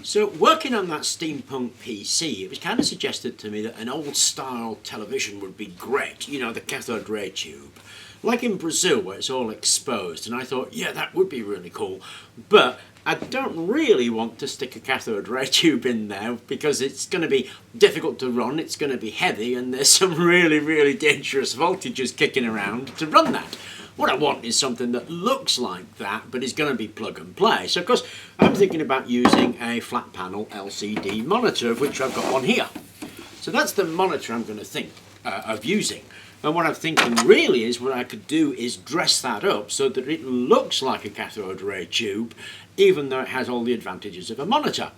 So working on that Steampunk PC, it was kind of suggested to me that an old style television would be great, you know, the cathode ray tube. Like in Brazil where it's all exposed, and I thought, yeah, that would be really cool. But I don't really want to stick a cathode ray tube in there because it's going to be difficult to run, it's going to be heavy, and there's some really dangerous voltages kicking around to run that. What I want is something that looks like that, but is going to be plug and play. So of course, I'm thinking about using a flat panel LCD monitor, of which I've got one here. So that's the monitor I'm going to think of using. And what I'm thinking really is what I could do is dress that up so that it looks like a cathode ray tube, even though it has all the advantages of a monitor.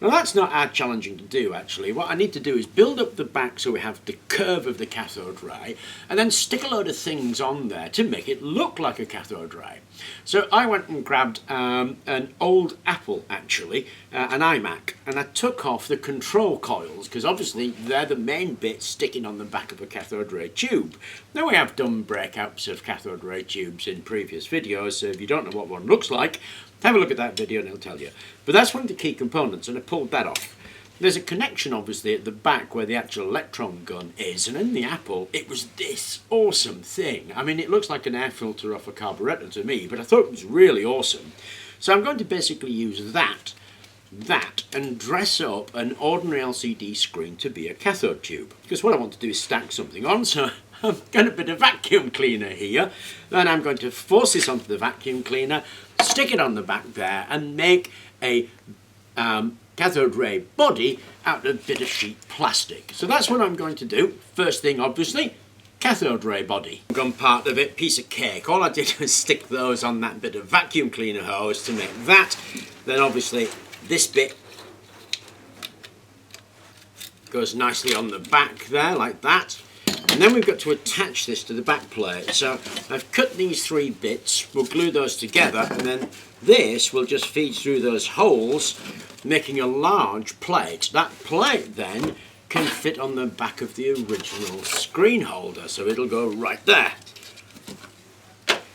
Now that's not as challenging to do actually. What I need to do is build up the back so we have the curve of the cathode ray, and then stick a load of things on there to make it look like a cathode ray. So I went and grabbed an old Apple actually, an iMac, and I took off the control coils because obviously they're the main bits sticking on the back of a cathode ray tube. Now we have done breakouts of cathode ray tubes in previous videos, so if you don't know what one looks like, have a look at that video and it'll tell you. But that's one of the key components, and I pulled that off. There's a connection obviously at the back where the actual electron gun is, and in the Apple it was this awesome thing. I mean, it looks like an air filter off a carburettor to me, but I thought it was really awesome. So I'm going to basically use that and dress up an ordinary LCD screen to be a cathode tube. Because what I want to do is stack something on, so I've got a bit of vacuum cleaner here, and I'm going to force this onto the vacuum cleaner, stick it on the back there, and make a cathode ray body out of a bit of sheet plastic. So that's what I'm going to do. First thing, obviously, cathode ray body. Gun part of it, piece of cake. All I did was stick those on that bit of vacuum cleaner hose to make that. Then obviously this bit goes nicely on the back there, like that. And then we've got to attach this to the back plate. So I've cut these three bits, we'll glue those together, and then this will just feed through those holes, making a large plate. That plate then can fit on the back of the original screen holder, so it'll go right there.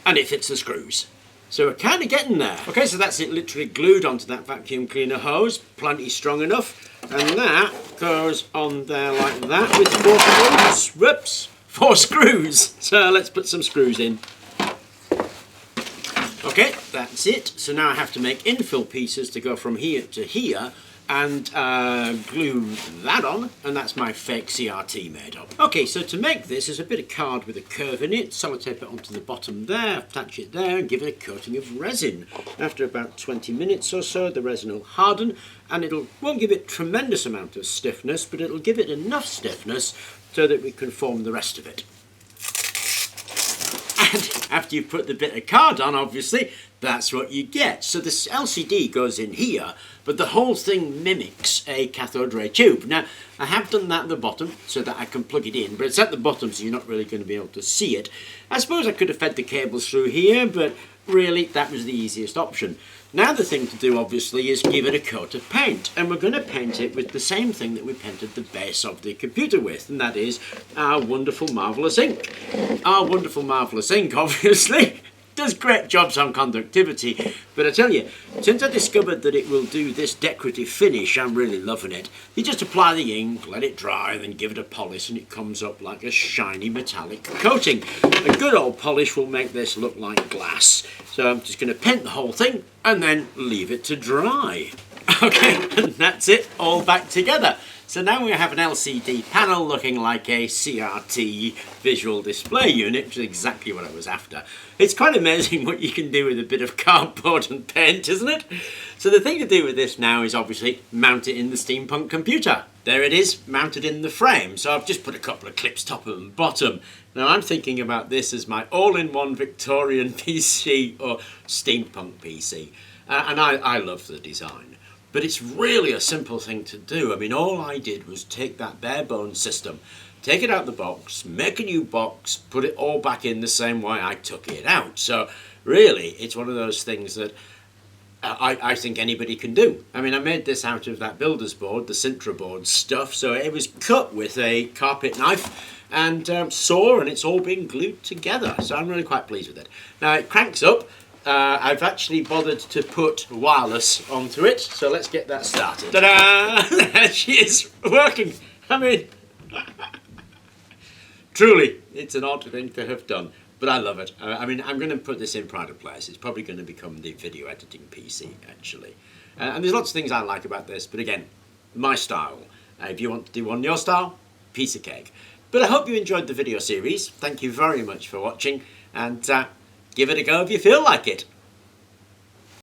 And it fits the screws. So we're kind of getting there. Okay, so that's it literally glued onto that vacuum cleaner hose, plenty strong enough. And that goes on there like that with 4 screws. Whoops, 4 screws. So let's put some screws in. Okay, that's it. So now I have to make infill pieces to go from here to here and glue that on, and that's my fake CRT made up. Okay, so to make this, there's a bit of card with a curve in it, sellotape it onto the bottom there, attach it there, and give it a coating of resin. After about 20 minutes or so, the resin will harden, and won't give it tremendous amount of stiffness, but it'll give it enough stiffness so that we can form the rest of it. And after you put the bit of card on, obviously, that's what you get. So this LCD goes in here, but the whole thing mimics a cathode ray tube. Now, I have done that at the bottom so that I can plug it in, but it's at the bottom so you're not really going to be able to see it. I suppose I could have fed the cables through here, but really that was the easiest option. Now the thing to do obviously is give it a coat of paint, and we're going to paint it with the same thing that we painted the base of the computer with, and that is our wonderful marvellous ink. Our wonderful marvellous ink obviously does great jobs on conductivity, but I tell you, since I discovered that it will do this decorative finish, I'm really loving it. You just apply the ink, let it dry, then give it a polish, and it comes up like a shiny metallic coating. A good old polish will make this look like glass. So I'm just going to paint the whole thing and then leave it to dry. Okay, and that's it, all back together. So now we have an LCD panel looking like a CRT visual display unit, which is exactly what I was after. It's quite amazing what you can do with a bit of cardboard and paint, isn't it? So the thing to do with this now is obviously mount it in the Steampunk computer. There it is, mounted in the frame. So I've just put a couple of clips top and bottom. Now I'm thinking about this as my all-in-one Victorian PC or Steampunk PC. And I love the design. But it's really a simple thing to do. I mean, all I did was take that bare bones system, take it out the box, make a new box, put it all back in the same way I took it out. So really, it's one of those things that I think anybody can do. I mean, I made this out of that builder's board, the Sintra board stuff, so it was cut with a carpet knife and saw, and it's all been glued together. So I'm really quite pleased with it. Now, it cranks up. I've actually bothered to put wireless onto it, so let's get that started. Ta-da! There she is, working. I mean, truly, it's an odd thing to have done, but I love it. I mean, I'm going to put this in pride of place. It's probably going to become the video editing PC, actually. And there's lots of things I like about this, but again, my style. If you want to do one your style, piece of cake. But I hope you enjoyed the video series. Thank you very much for watching, and give it a go if you feel like it.